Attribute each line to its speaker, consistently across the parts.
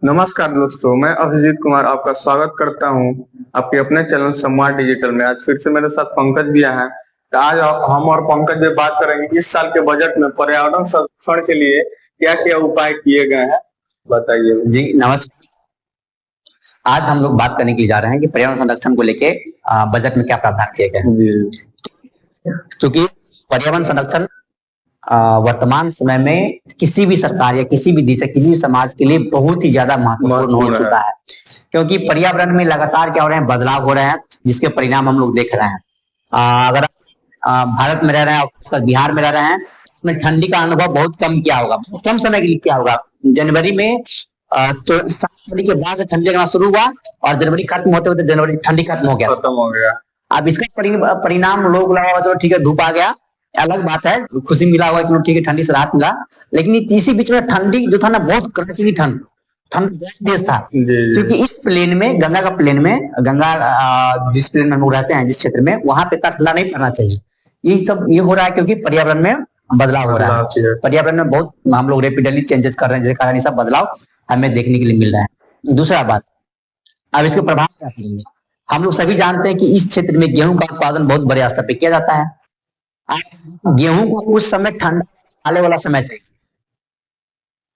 Speaker 1: नमस्कार दोस्तों, मैं अभिजीत कुमार आपका स्वागत करता हूं आपके अपने चैनल संवाद डिजिटल में। आज फिर से मेरे साथ पंकज भी हैं। तो आज हम और पंकज जी बात करेंगे इस साल के बजट में पर्यावरण संरक्षण के लिए क्या क्या उपाय किए गए हैं, बताइए।
Speaker 2: जी नमस्कार। आज हम लोग बात करने के लिए जा रहे हैं कि पर्यावरण संरक्षण को लेके बजट में क्या प्रावधान किए गए हैं। क्योंकि पर्यावरण संरक्षण वर्तमान समय में किसी भी सरकार या किसी भी देश या किसी भी समाज के लिए बहुत ही ज्यादा महत्वपूर्ण हो चुका है। क्योंकि पर्यावरण में लगातार क्या हो रहे हैं, बदलाव हो रहे हैं, जिसके परिणाम हम लोग देख रहे हैं। अगर भारत में रह रहे हैं और बिहार में रह रहे हैं, उसमें ठंडी का अनुभव बहुत कम किया होगा, बहुत कम समय के लिए क्या होगा। जनवरी में तो 7 जनवरी के बाद से ठंडी लगना शुरू हुआ और जनवरी खत्म होते होते जनवरी ठंडी खत्म हो गया। अब इसका परिणाम लोग लगा, चलो ठीक है धूप आ गया, अलग बात है, खुशी मिला हुआ, चलो ठीक है ठंडी से राहत मिला। लेकिन इसी बीच में ठंडी जो था ना, बहुत कड़ाके ठंड बहुत तेज था। क्योंकि इस प्लेन में, गंगा का प्लेन में, गंगा जिस प्लेन में हम लोग रहते हैं, जिस क्षेत्र में, वहां पे इतना ठंडा नहीं पड़ना चाहिए। ये सब ये हो रहा है क्योंकि पर्यावरण में बदलाव हो रहा है। पर्यावरण में बहुत हम लोग रेपिडली चेंजेस कर रहे हैं, जिसके कारण ये सब बदलाव हमें देखने के लिए मिल रहा है। दूसरा बात, अब इसके प्रभाव क्या पड़ेंगे। हम लोग सभी जानते हैं कि इस क्षेत्र में गेहूं का उत्पादन बहुत बड़े स्तर पर किया जाता है। गेहूं को उस समय ठंडा पाले वाला समय चाहिए।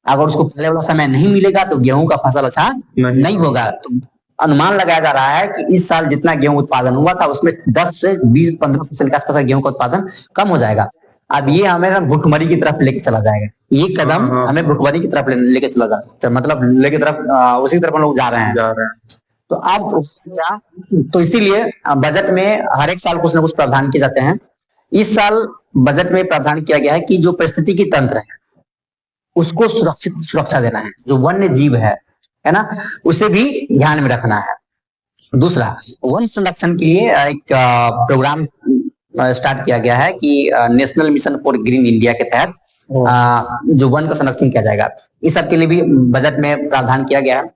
Speaker 2: अगर उसको पाले वाला समय नहीं मिलेगा तो गेहूं का फसल अच्छा नहीं होगा। तो अनुमान लगाया जा रहा है कि इस साल जितना गेहूं उत्पादन हुआ था उसमें 10 से 20-15% के आसपास गेहूं का उत्पादन कम हो जाएगा। अब ये हमें भुखमरी की तरफ लेके चला जाएगा। ये कदम हमें भुखमरी की तरफ लेके चला जाएगा, मतलब लेके तरफ उसी तरफ हम लोग जा रहे हैं। तो अब क्या, तो इसीलिए बजट में हर एक साल कुछ ना कुछ प्रावधान किए जाते हैं। इस साल बजट में प्रावधान किया गया है कि जो पारिस्थितिकी तंत्र है उसको सुरक्षा देना है। जो वन्य जीव है ना, उसे भी ध्यान में रखना है। दूसरा, वन संरक्षण के लिए एक प्रोग्राम स्टार्ट किया गया है कि national mission for green India के तहत जो वन का संरक्षण किया जाएगा, इस सब के लिए भी बजट में प्रावधान किया गया है।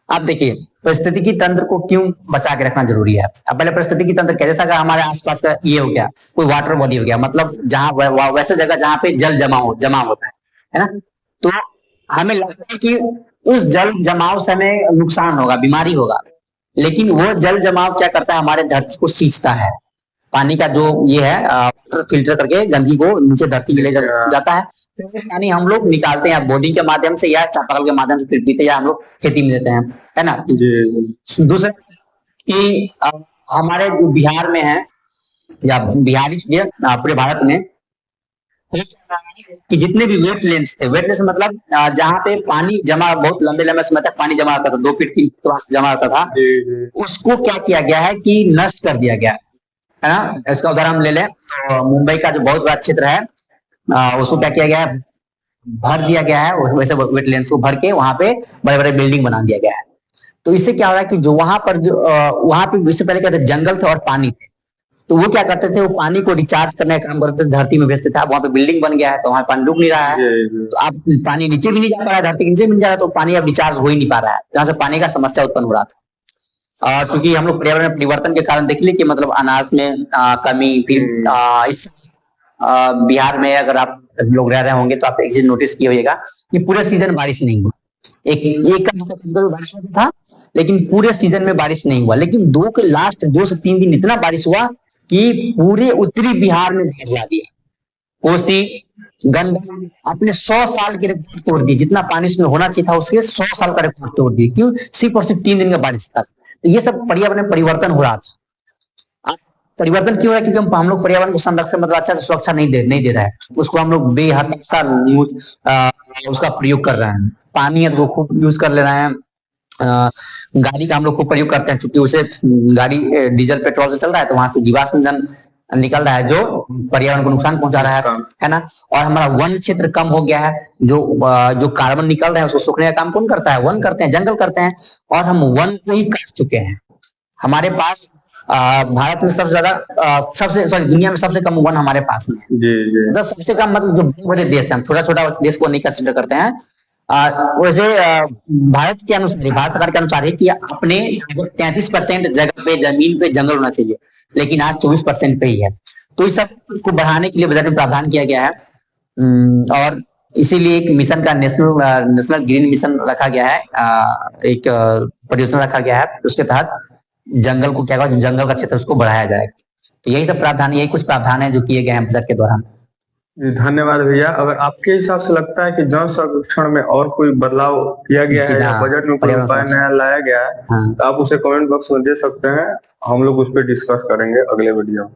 Speaker 2: आप देखिए, पारिस्थितिकी तंत्र को क्यों बचा के रखना जरूरी है। अब पहले पारिस्थितिकी तंत्र क्या, जैसा हमारे आसपास का ये हो गया, कोई वाटर बॉडी हो गया, मतलब जहां वैसे जगह जहां पे जल जमा होता है ना, तो हमें लगता है कि उस जल जमाव से हमें नुकसान होगा, बीमारी होगा। लेकिन वो जल जमाव क्या करता है, हमारे धरती को सींचता है। पानी का जो ये है फिल्टर करके गंदगी को नीचे धरती में ले जाता है। पानी हम लोग निकालते हैं बोर्डिंग के माध्यम से या चापाकल के माध्यम से पीते हैं, या हम लोग खेती में देते हैं, है ना। दूसरा कि हमारे जो बिहार में है या बिहारी पूरे भारत में कि जितने भी वेटलैंड्स थे, वेटलैंड्स मतलब जहाँ पे पानी जमा बहुत लंबे लंबे समय तक पानी जमा रहता था, 2 फीट 3 फीट जमा रहता था, उसको क्या किया गया है कि नष्ट कर दिया गया है ना। इसका उदाहरण हम ले लें तो मुंबई का जो बहुत बड़ा क्षेत्र है, उसको क्या किया गया है, भर दिया गया है। वैसे वेटलैंड्स को भर के वहां पे बड़े बड़े बिल्डिंग बना दिया गया है। तो इससे क्या हो रहा है कि जो वहां पर जो वहां पे इससे पहले क्या था, जंगल थे और पानी थे। तो वो क्या करते थे, वो पानी को रिचार्ज करने का काम करते थे, धरती में भेजते थे। अब वहां पे बिल्डिंग बन गया है तो वहां पानी रुक नहीं रहा है, तो अब पानी नीचे भी नहीं जा पा रहा है, धरती के नीचे भी नहीं जा रहा है, तो पानी अब रिचार्ज हो ही नहीं पा रहा है। जहां से पानी का समस्या उत्पन्न हो रहा था। क्योंकि हम लोग पर्यावरण परिवर्तन के कारण देख लिए कि मतलब अनाज में कमी, फिर इस बिहार में अगर आप लोग रह रहे होंगे तो आप एक चीज नोटिस किए होगा कि पूरे सीजन बारिश नहीं हुआ। एक बारिश होता था, लेकिन पूरे सीजन में बारिश नहीं हुआ। लेकिन 2 से 3 दिन इतना बारिश हुआ कि पूरे उत्तरी बिहार में बाढ़ ला दिया। कोसी गंडक अपने 100 साल के रिकॉर्ड तोड़ दिए, जितना पानी इसमें होना चाहिए था उसके 100 साल का रिकॉर्ड तोड़ दिए। क्यों, सिर्फ और सिर्फ 3 दिन का बारिश था। तो ये सब पर्यावरण परिवर्तन हो रहा था। परिवर्तन क्यों है, क्योंकि हम लोग पर्यावरण को संरक्षण मतलब अच्छा से सुरक्षा नहीं दे रहा है, उसको हम लोग बेहद उसका प्रयोग कर रहे हैं। पानी है तो खूब यूज कर ले रहे हैं। गाड़ी का हम लोग खूब प्रयोग करते हैं, चूंकि उसे गाड़ी डीजल पेट्रोल से चल रहा है, तो वहां से जीवाश्म ईंधन निकल रहा है जो पर्यावरण को नुकसान पहुंचा रहा है ना। और हमारा वन क्षेत्र कम हो गया है। जो कार्बन निकल रहा है उसको सोखने का काम कौन करता है, वन करते हैं, जंगल करते हैं। और हम वन को ही काट चुके हैं। हमारे पास भारत में सबसे ज्यादा दुनिया में सबसे कम वन हमारे पास में है। मतलब सबसे कम, मतलब जो बड़े देश है, हम छोटा छोटा देश को नहीं कंसिडर करते हैं। वैसे भारत के अनुसार, भारत सरकार के अनुसार है कि अपने 33% जगह पे, जमीन पे जंगल होना चाहिए, लेकिन आज 24% पे ही है। तो इस सब को बढ़ाने के लिए बजट में प्रावधान किया गया है। और इसीलिए एक मिशन का नेशनल ग्रीन मिशन रखा गया है, एक परियोजना रखा गया है। उसके तहत जंगल को क्या कहते हैं, जंगल का क्षेत्र उसको बढ़ाया जाएगा। तो यही सब प्रावधान, यही कुछ प्रावधान है जो किए गए हैं बजट के दौरान।
Speaker 1: जी धन्यवाद भैया। अगर आपके हिसाब से लगता है कि जल संरक्षण में और कोई बदलाव किया गया है या
Speaker 2: हाँ,
Speaker 1: बजट में कोई
Speaker 2: पर्यावरण
Speaker 1: उपाय
Speaker 2: संरक्षण।
Speaker 1: नया लाया गया है,
Speaker 2: हाँ।
Speaker 1: तो आप उसे कमेंट बॉक्स में दे सकते हैं। हम लोग उस पर डिस्कस करेंगे अगले वीडियो में।